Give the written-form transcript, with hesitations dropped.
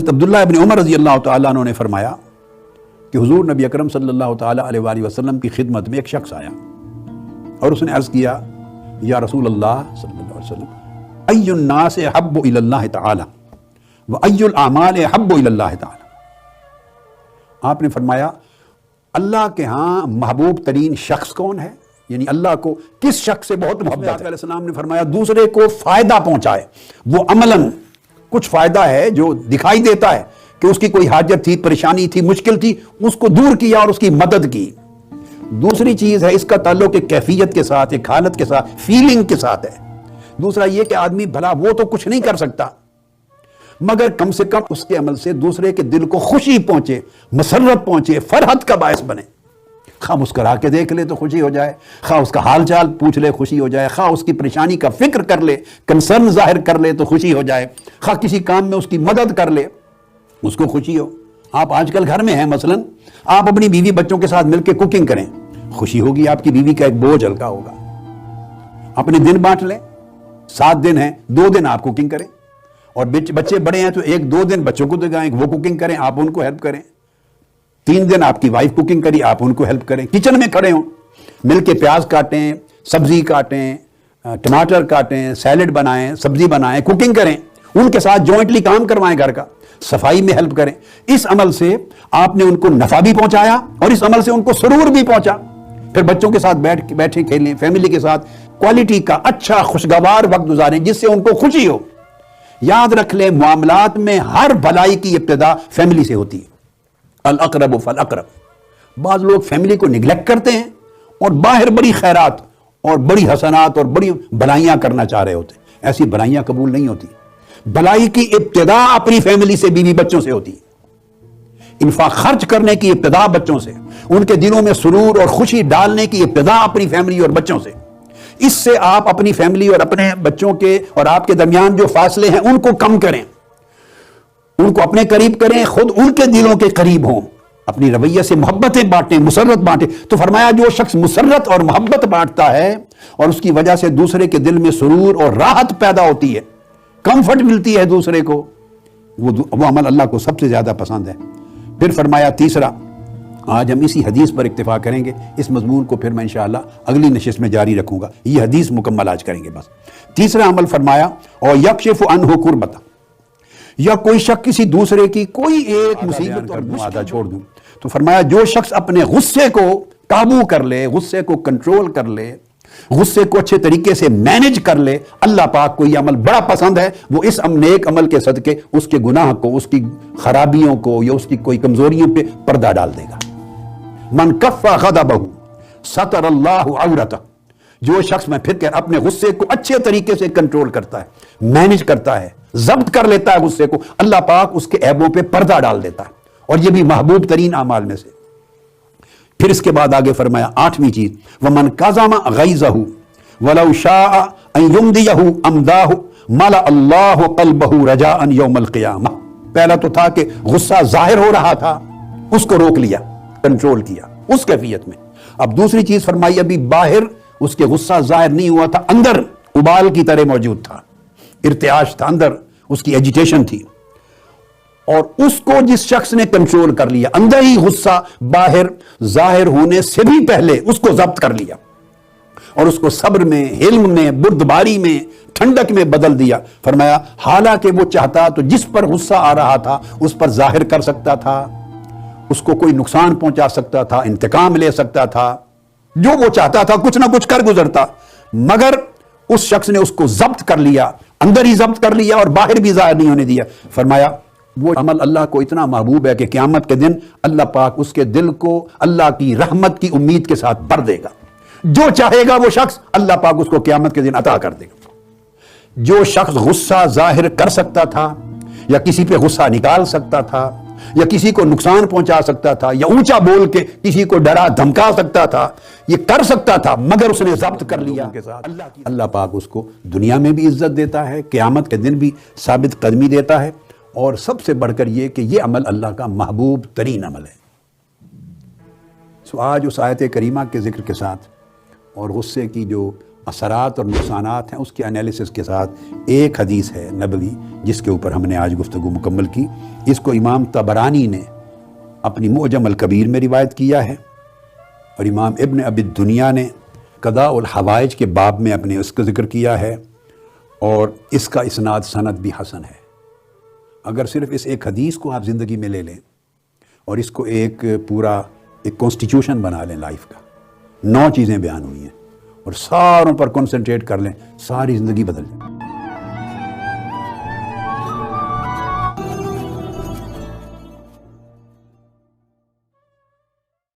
حضرت عبداللہ ابن عمر رضی اللہ تعالیٰ عنہ نے فرمایا کہ حضور نبی اکرم صلی اللہ تعالیٰ علیہ وآلہ وسلم کی خدمت میں ایک شخص آیا اور اس نے عرض کیا یا رسول اللہ صلی اللہ علیہ وسلم ای الناس احب الی اللہ تعالی و ای الاعمال احب الی اللہ تعالی. آپ نے فرمایا اللہ کے ہاں محبوب ترین شخص کون ہے، یعنی اللہ کو کس شخص سے بہت محبت ہے. علیہ السلام نے فرمایا دوسرے کو فائدہ پہنچائے، وہ عملاً کچھ فائدہ ہے جو دکھائی دیتا ہے کہ اس کی کوئی حاجت تھی، پریشانی تھی، مشکل تھی، اس کو دور کیا اور اس کی مدد کی. دوسری چیز ہے اس کا تعلق ایک کیفیت کے ساتھ، ایک حالت کے ساتھ، فیلنگ کے ساتھ ہے. دوسرا یہ کہ آدمی بھلا وہ تو کچھ نہیں کر سکتا مگر کم سے کم اس کے عمل سے دوسرے کے دل کو خوشی پہنچے، مسرت پہنچے، فرحت کا باعث بنے. خواہ مسکرا کے دیکھ لے تو خوشی ہو جائے، خواہ اس کا حال چال پوچھ لے خوشی ہو جائے، خواہ اس کی پریشانی کا فکر کر لے، کنسرن ظاہر کر لے تو خوشی ہو جائے، خواہ کسی کام میں اس کی مدد کر لے اس کو خوشی ہو. آپ آج کل گھر میں ہیں، مثلا آپ اپنی بیوی بچوں کے ساتھ مل کے کوکنگ کریں، خوشی ہوگی، آپ کی بیوی کا ایک بوجھ ہلکا ہوگا. اپنے دن بانٹ لیں، 7 دن ہیں، 2 دن آپ کوکنگ کریں، اور بچے بڑے ہیں تو 1-2 دن بچوں کو دکھائیں، وہ کوکنگ کریں، آپ ان کو ہیلپ کریں. 3 دن آپ کی وائف کوکنگ کری، آپ ان کو ہیلپ کریں، کچن میں کھڑے ہوں، مل کے پیاز کاٹیں، سبزی کاٹیں، ٹماٹر کاٹیں، سیلڈ بنائیں، سبزی بنائیں، کوکنگ کریں، ان کے ساتھ جوائنٹلی کام کروائیں، گھر کا صفائی میں ہیلپ کریں. اس عمل سے آپ نے ان کو نفع بھی پہنچایا اور اس عمل سے ان کو سرور بھی پہنچا. پھر بچوں کے ساتھ بیٹھیں کھیلیں، فیملی کے ساتھ کوالٹی کا اچھا خوشگوار وقت گزاریں جس سے ان کو خوشی ہو. یاد رکھ لیں معاملات میں ہر بھلائی کی ابتدا فیملی سے ہوتی ہے. الاقرب فالاقرب. بعض لوگ فیملی کو نگلیکٹ کرتے ہیں اور باہر بڑی خیرات اور بڑی حسنات اور بڑی بھلائیاں کرنا چاہ رہے ہوتے ہیں. ایسی بھلائیاں قبول نہیں ہوتی. بھلائی کی ابتدا اپنی فیملی سے، بیوی بچوں سے ہوتی ہے. انفاق خرچ کرنے کی ابتدا بچوں سے، ان کے دلوں میں سرور اور خوشی ڈالنے کی ابتدا اپنی فیملی اور بچوں سے. اس سے آپ اپنی فیملی اور اپنے بچوں کے اور آپ کے درمیان جو فاصلے ہیں ان کو کم کریں، ان کو اپنے قریب کریں، خود ان کے دلوں کے قریب ہوں، اپنی رویہ سے محبتیں بانٹیں، مسرت بانٹیں. تو فرمایا جو شخص مسرت اور محبت بانٹتا ہے اور اس کی وجہ سے دوسرے کے دل میں سرور اور راحت پیدا ہوتی ہے، کمفرٹ ملتی ہے دوسرے کو، وہ عمل اللہ کو سب سے زیادہ پسند ہے. پھر فرمایا تیسرا، آج ہم اسی حدیث پر اکتفا کریں گے، اس مضمون کو پھر میں انشاءاللہ اگلی نشست میں جاری رکھوں گا، یہ حدیث مکمل آج کریں گے بس. تیسرا عمل فرمایا اور یکشف عنہ کربۃ، یا کوئی شخص کسی دوسرے کی کوئی ایک مصیبت اور آدھا چھوڑ دوں. تو فرمایا جو شخص اپنے غصے کو قابو کر لے، غصے کو کنٹرول کر لے، غصے کو اچھے طریقے سے مینج کر لے، اللہ پاک کو یہ عمل بڑا پسند ہے. وہ اس نیک عمل کے صدقے اس کے گناہ کو، اس کی خرابیوں کو یا اس کی کوئی کمزوریوں پہ پردہ ڈال دے گا. من کف غضبہ ستر اللہ عورتہ. جو شخص میں پھر کہ اپنے غصے کو اچھے طریقے سے کنٹرول کرتا ہے، مینج کرتا ہے، ضبط کر لیتا ہے غصے کو، اللہ پاک اس کے عیبوں پہ پردہ ڈال دیتا ہے. اور یہ بھی محبوب ترین اعمال میں سے. پھر اس کے بعد آگے فرمایا 8ویں چیز، وَمَنْ قَزَمَ غَيْظَهُ وَلَوْ شَاءَ أَنْ يُمْدِيَهُ أَمْدَاهُ مَلَأَ اللَّهُ قَلْبَهُ رَجَاءً يَوْمَ الْقِيَامَةِ. پہلا تو تھا کہ غصہ ظاہر ہو رہا تھا، اس کو روک لیا، کنٹرول کیا اس کیفیت میں. اب دوسری چیز فرمائی، ابھی باہر اس کے غصہ ظاہر نہیں ہوا تھا، اندر ابال کی طرح موجود تھا، ارتعاش تھا، اندر اس کی ایجیٹیشن تھی. اور اس کو جس شخص نے کنٹرول کر لیا، اندر ہی غصہ باہر ظاہر ہونے سے بھی پہلے اس کو ضبط کر لیا اور اس کو صبر میں، حلم میں، بردباری میں، ٹھنڈک میں بدل دیا. فرمایا حالانکہ وہ چاہتا تو جس پر غصہ آ رہا تھا اس پر ظاہر کر سکتا تھا، اس کو کوئی نقصان پہنچا سکتا تھا، انتقام لے سکتا تھا، جو وہ چاہتا تھا کچھ نہ کچھ کر گزرتا، مگر اس شخص نے اس کو ضبط کر لیا، اندر ہی ضبط کر لیا اور باہر بھی ظاہر نہیں ہونے دیا. فرمایا وہ عمل اللہ کو اتنا محبوب ہے کہ قیامت کے دن اللہ پاک اس کے دل کو اللہ کی رحمت کی امید کے ساتھ بھر دے گا. جو چاہے گا وہ شخص اللہ پاک اس کو قیامت کے دن عطا کر دے گا. جو شخص غصہ ظاہر کر سکتا تھا یا کسی پہ غصہ نکال سکتا تھا یا کسی کو نقصان پہنچا سکتا تھا یا اونچا بول کے کسی کو ڈرا دھمکا سکتا تھا، یہ کر سکتا تھا مگر اس نے ضبط کر لیا کے ساتھ، اللہ پاک اس کو دنیا میں بھی عزت دیتا ہے، قیامت کے دن بھی ثابت قدمی دیتا ہے. اور سب سے بڑھ کر یہ کہ یہ عمل اللہ کا محبوب ترین عمل ہے. آج اس آیت کریمہ کے ذکر کے ساتھ اور غصے کی جو اثرات اور نقصانات ہیں، اس کے انالیسس کے ساتھ ایک حدیث ہے نبوی جس کے اوپر ہم نے آج گفتگو مکمل کی۔ اس کو امام طبرانی نے اپنی معجم الکبیر میں روایت کیا ہے، اور امام ابن ابی الدنیا نے قضاء الحوائج کے باب میں اپنے اس کا ذکر کیا ہے، اور اس کا اسناد سند بھی حسن ہے۔ اگر صرف اس ایک حدیث کو آپ زندگی میں لے لیں اور اس کو ایک پورا ایک کانسٹیٹیوشن بنا لیں لائف کا، 9 چیزیں بیان ہوئی ہیں، اور ساروں پر کنسنٹریٹ کر لیں، ساری زندگی بدل جائے۔